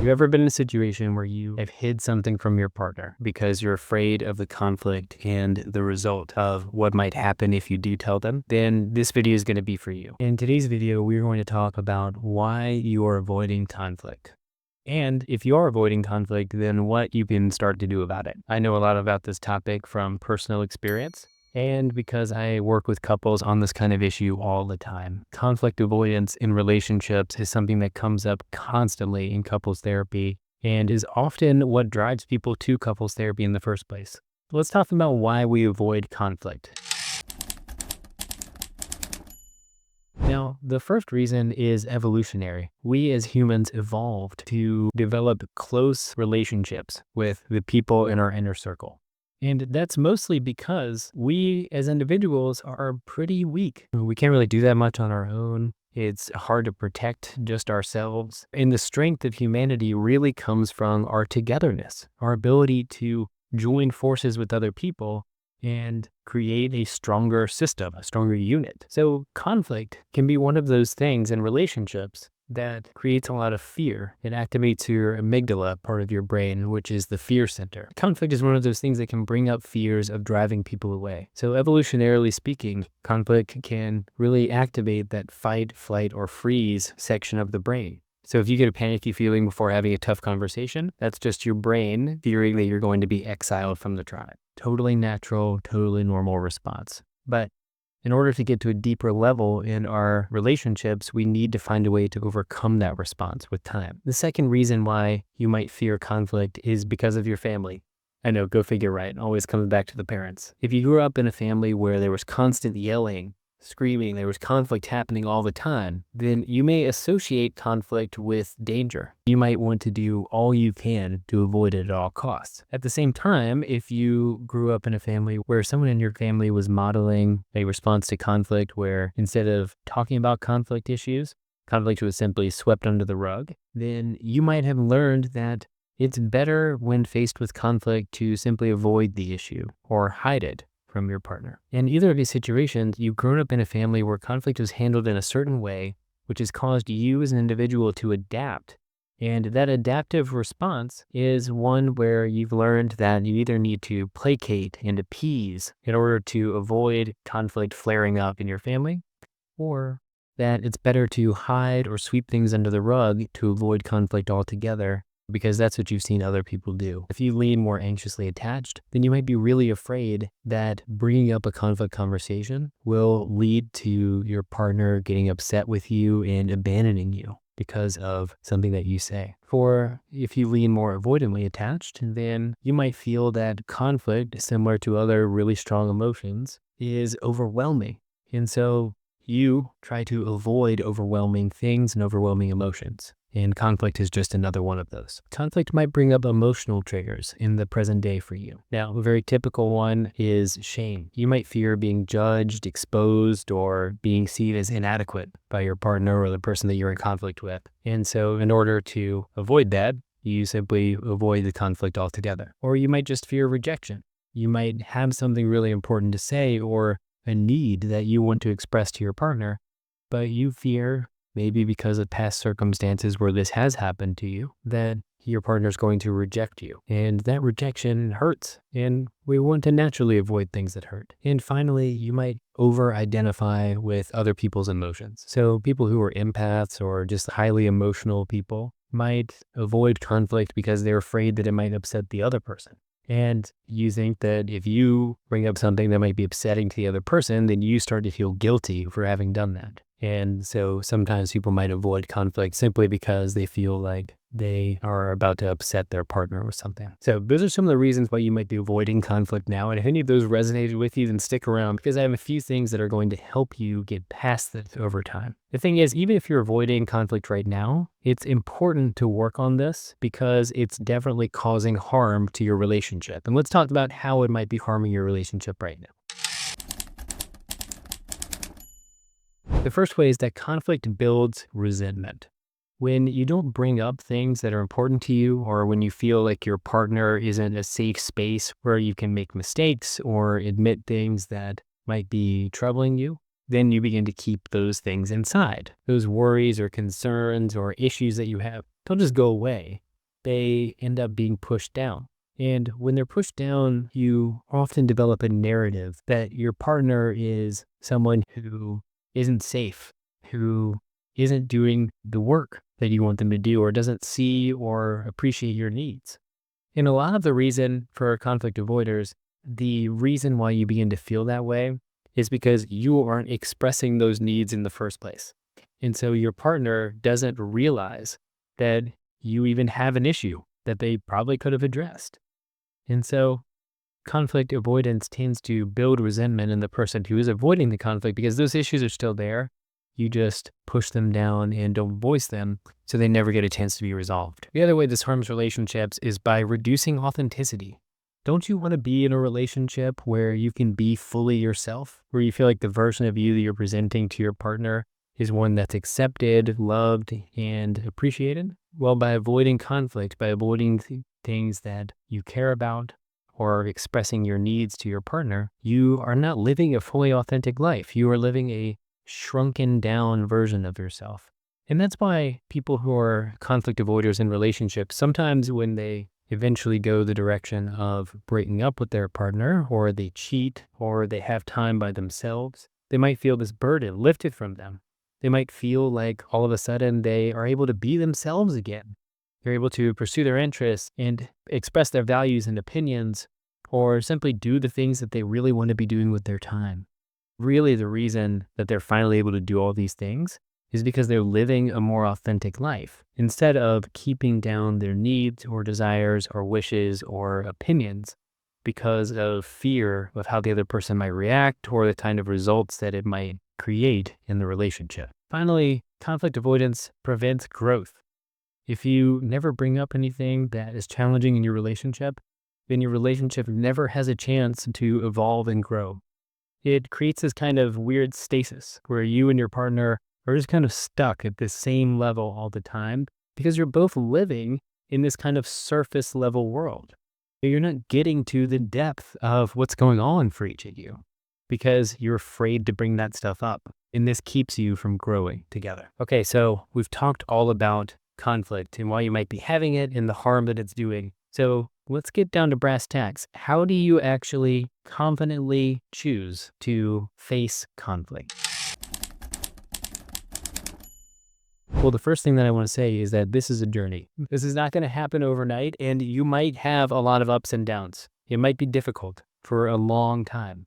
You ever been in a situation where you have hid something from your partner because you're afraid of the conflict and the result of what might happen if you do tell them? Then this video is going to be for you. In today's video, we're going to talk about why you are avoiding conflict. And if you are avoiding conflict, then what you can start to do about it. I know a lot about this topic from personal experience, and because I work with couples on this kind of issue all the time. Conflict avoidance in relationships is something that comes up constantly in couples therapy and is often what drives people to couples therapy in the first place. Let's talk about why we avoid conflict. Now, the first reason is evolutionary. We as humans evolved to develop close relationships with the people in our inner circle. And that's mostly because we as individuals are pretty weak. We can't really do that much on our own. It's hard to protect just ourselves. And the strength of humanity really comes from our togetherness, our ability to join forces with other people and create a stronger system, a stronger unit. So conflict can be one of those things in relationships that creates a lot of fear. It activates your amygdala part of your brain, which is the fear center. Conflict is one of those things that can bring up fears of driving people away. So evolutionarily speaking, conflict can really activate that fight, flight, or freeze section of the brain. So if you get a panicky feeling before having a tough conversation, that's just your brain fearing that you're going to be exiled from the tribe. Totally natural, totally normal response. But in order to get to a deeper level in our relationships, we need to find a way to overcome that response with time. The second reason why you might fear conflict is because of your family. I know, go figure, right? Always comes back to the parents. If you grew up in a family where there was constant yelling, screaming, there was conflict happening all the time, then you may associate conflict with danger. You might want to do all you can to avoid it at all costs. At the same time, if you grew up in a family where someone in your family was modeling a response to conflict where instead of talking about conflict issues, conflict was simply swept under the rug, then you might have learned that it's better when faced with conflict to simply avoid the issue or hide it from your partner. In either of these situations, you've grown up in a family where conflict was handled in a certain way, which has caused you as an individual to adapt. And that adaptive response is one where you've learned that you either need to placate and appease in order to avoid conflict flaring up in your family, or that it's better to hide or sweep things under the rug to avoid conflict altogether, because that's what you've seen other people do. If you lean more anxiously attached, then you might be really afraid that bringing up a conflict conversation will lead to your partner getting upset with you and abandoning you because of something that you say. For if you lean more avoidantly attached, then you might feel that conflict, similar to other really strong emotions, is overwhelming. And so you try to avoid overwhelming things and overwhelming emotions. And conflict is just another one of those. Conflict might bring up emotional triggers in the present day for you. Now, a very typical one is shame. You might fear being judged, exposed, or being seen as inadequate by your partner or the person that you're in conflict with. And so in order to avoid that, you simply avoid the conflict altogether. Or you might just fear rejection. You might have something really important to say or a need that you want to express to your partner, but you fear, maybe because of past circumstances where this has happened to you, that your partner's going to reject you. And that rejection hurts. And we want to naturally avoid things that hurt. And finally, you might over-identify with other people's emotions. So people who are empaths or just highly emotional people might avoid conflict because they're afraid that it might upset the other person. And you think that if you bring up something that might be upsetting to the other person, then you start to feel guilty for having done that. And so sometimes people might avoid conflict simply because they feel like they are about to upset their partner with something. So those are some of the reasons why you might be avoiding conflict now. And if any of those resonated with you, then stick around because I have a few things that are going to help you get past this over time. The thing is, even if you're avoiding conflict right now, it's important to work on this because it's definitely causing harm to your relationship. And let's talk about how it might be harming your relationship right now. The first way is that conflict builds resentment. When you don't bring up things that are important to you, or when you feel like your partner isn't a safe space where you can make mistakes or admit things that might be troubling you, then you begin to keep those things inside. Those worries or concerns or issues that you have, they'll just go away they end up being pushed down. And when they're pushed down, you often develop a narrative that your partner is someone who isn't safe, who isn't doing the work that you want them to do, or doesn't see or appreciate your needs. And a lot of the reason for conflict avoiders, the reason why you begin to feel that way is because you aren't expressing those needs in the first place. And so your partner doesn't realize that you even have an issue that they probably could have addressed. And so conflict avoidance tends to build resentment in the person who is avoiding the conflict because those issues are still there. You just push them down and don't voice them, so they never get a chance to be resolved. The other way this harms relationships is by reducing authenticity. Don't you want to be in a relationship where you can be fully yourself, where you feel like the version of you that you're presenting to your partner is one that's accepted, loved, and appreciated? Well, by avoiding conflict, by avoiding things that you care about, or expressing your needs to your partner, you are not living a fully authentic life. You are living a shrunken down version of yourself. And that's why people who are conflict avoiders in relationships, sometimes when they eventually go the direction of breaking up with their partner, or they cheat, or they have time by themselves, they might feel this burden lifted from them. They might feel like all of a sudden they are able to be themselves again. They're able to pursue their interests and express their values and opinions, or simply do the things that they really want to be doing with their time. Really, the reason that they're finally able to do all these things is because they're living a more authentic life instead of keeping down their needs or desires or wishes or opinions because of fear of how the other person might react or the kind of results that it might create in the relationship. Finally, conflict avoidance prevents growth. If you never bring up anything that is challenging in your relationship, then your relationship never has a chance to evolve and grow. It creates this kind of weird stasis where you and your partner are just kind of stuck at the same level all the time because you're both living in this kind of surface level world. You're not getting to the depth of what's going on for each of you because you're afraid to bring that stuff up. And this keeps you from growing together. Okay, so we've talked all about conflict and why you might be having it and the harm that it's doing. So let's get down to brass tacks. How do you actually confidently choose to face conflict? Well, the first thing that I want to say is that this is a journey. This is not going to happen overnight, and you might have a lot of ups and downs. It might be difficult for a long time.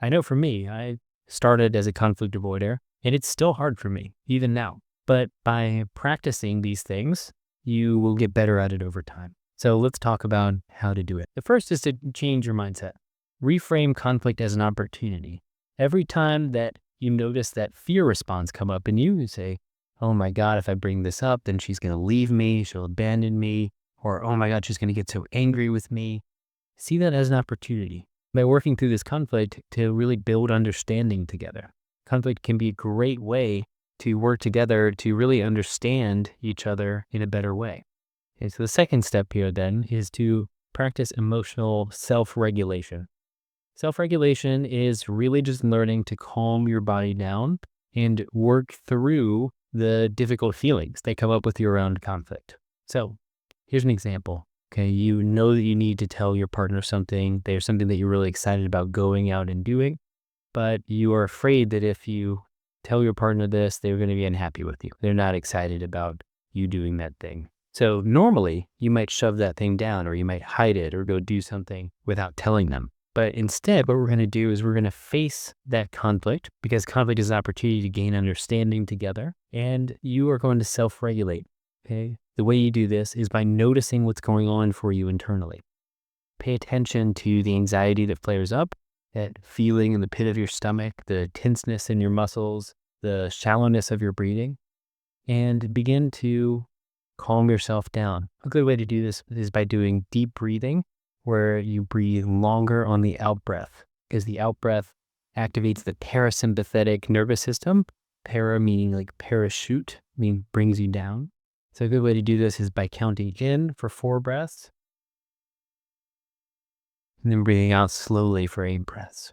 I know for me, I started as a conflict avoider, and it's still hard for me, even now. But by practicing these things, you will get better at it over time. So let's talk about how to do it. The first is to change your mindset. Reframe conflict as an opportunity. Every time that you notice that fear response come up in you, you say, oh my God, if I bring this up, then she's going to leave me, she'll abandon me, or oh my God, she's going to get so angry with me. See that as an opportunity. By working through this conflict to really build understanding together. Conflict can be a great way to work together to really understand each other in a better way. Okay, so the second step here then is to practice emotional self-regulation. Self-regulation is really just learning to calm your body down and work through the difficult feelings that come up with you around conflict. So here's an example. Okay, you know that you need to tell your partner something. There's something that you're really excited about going out and doing, but you are afraid that if you tell your partner this, they're going to be unhappy with you. They're not excited about you doing that thing. So normally you might shove that thing down, or you might hide it or go do something without telling them. But instead, what we're going to do is we're going to face that conflict, because conflict is an opportunity to gain understanding together, and you are going to self-regulate. Okay. The way you do this is by noticing what's going on for you internally. Pay attention to the anxiety that flares up, that feeling in the pit of your stomach, the tenseness in your muscles, the shallowness of your breathing, and begin to calm yourself down. A good way to do this is by doing deep breathing, where you breathe longer on the out breath, because the out breath activates the parasympathetic nervous system. Para meaning like parachute, meaning brings you down. So a good way to do this is by counting in for 4 breaths, and then breathing out slowly for 8 breaths.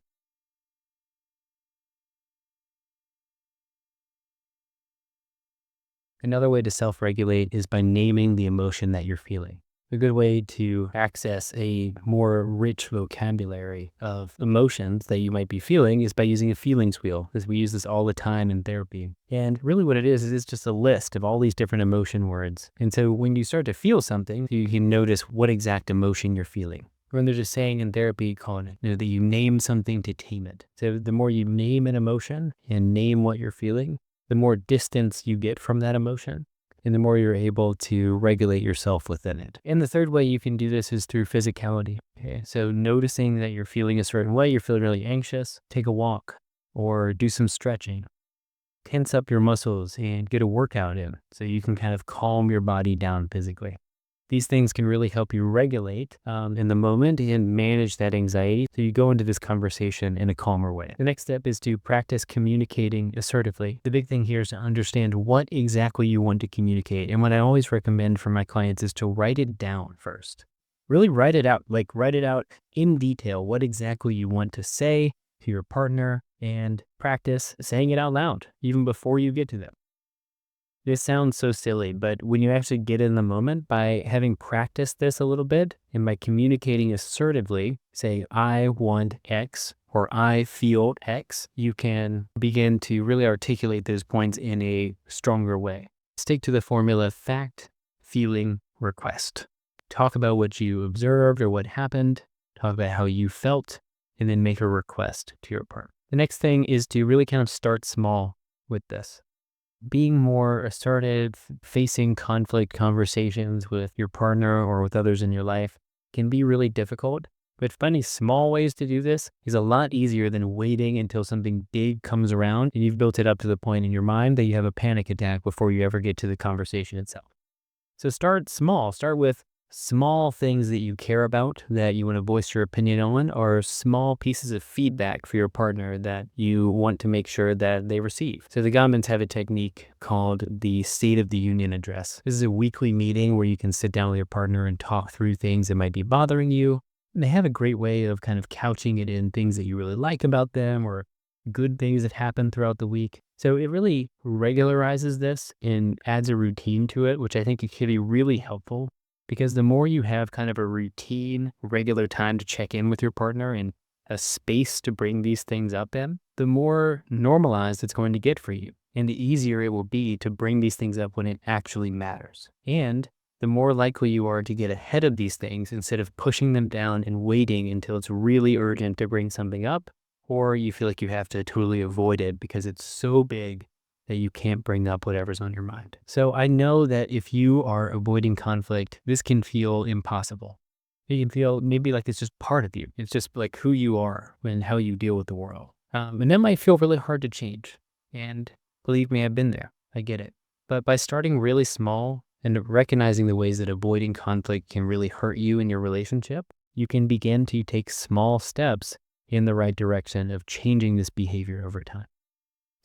Another way to self-regulate is by naming the emotion that you're feeling. A good way to access a more rich vocabulary of emotions that you might be feeling is by using a feelings wheel, because we use this all the time in therapy. And really what it is it's just a list of all these different emotion words. And so when you start to feel something, you can notice what exact emotion you're feeling. When they're just saying in therapy, calling it, that you name something to tame it. So the more you name an emotion and name what you're feeling, the more distance you get from that emotion, and the more you're able to regulate yourself within it. And the third way you can do this is through physicality. Okay, so noticing that you're feeling a certain way, you're feeling really anxious, take a walk or do some stretching. Tense up your muscles and get a workout in so you can kind of calm your body down physically. These things can really help you regulate in the moment and manage that anxiety so you go into this conversation in a calmer way. The next step is to practice communicating assertively. The big thing here is to understand what exactly you want to communicate. And what I always recommend for my clients is to write it down first. Really write it out, like write it out in detail, what exactly you want to say to your partner, and practice saying it out loud even before you get to them. This sounds so silly, but when you actually get in the moment, by having practiced this a little bit and by communicating assertively, say, I want X or I feel X, you can begin to really articulate those points in a stronger way. Stick to the formula fact, feeling, request. Talk about what you observed or what happened, talk about how you felt, and then make a request to your partner. The next thing is to really kind of start small with this. Being more assertive, facing conflict conversations with your partner or with others in your life can be really difficult, but finding small ways to do this is a lot easier than waiting until something big comes around and you've built it up to the point in your mind that you have a panic attack before you ever get to the conversation itself. So start small. Start with small things that you care about, that you want to voice your opinion on, or small pieces of feedback for your partner that you want to make sure that they receive. So the Gottmans have a technique called the State of the Union Address. This is a weekly meeting where you can sit down with your partner and talk through things that might be bothering you. And they have a great way of kind of couching it in things that you really like about them or good things that happen throughout the week. So it really regularizes this and adds a routine to it, which I think it can be really helpful. Because the more you have kind of a routine, regular time to check in with your partner and a space to bring these things up in, the more normalized it's going to get for you. And the easier it will be to bring these things up when it actually matters. And the more likely you are to get ahead of these things instead of pushing them down and waiting until it's really urgent to bring something up, or you feel like you have to totally avoid it because it's so big that you can't bring up whatever's on your mind. So I know that if you are avoiding conflict, this can feel impossible. It can feel maybe like it's just part of you. It's just like who you are and how you deal with the world. And that might feel really hard to change. And believe me, I've been there. I get it. But by starting really small and recognizing the ways that avoiding conflict can really hurt you in your relationship, you can begin to take small steps in the right direction of changing this behavior over time.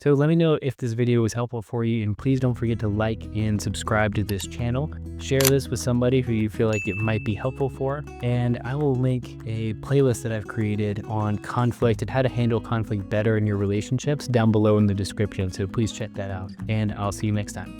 So let me know if this video was helpful for you, and please don't forget to like and subscribe to this channel. Share this with somebody who you feel like it might be helpful for, and I will link a playlist that I've created on conflict and how to handle conflict better in your relationships down below in the description, so please check that out, and I'll see you next time.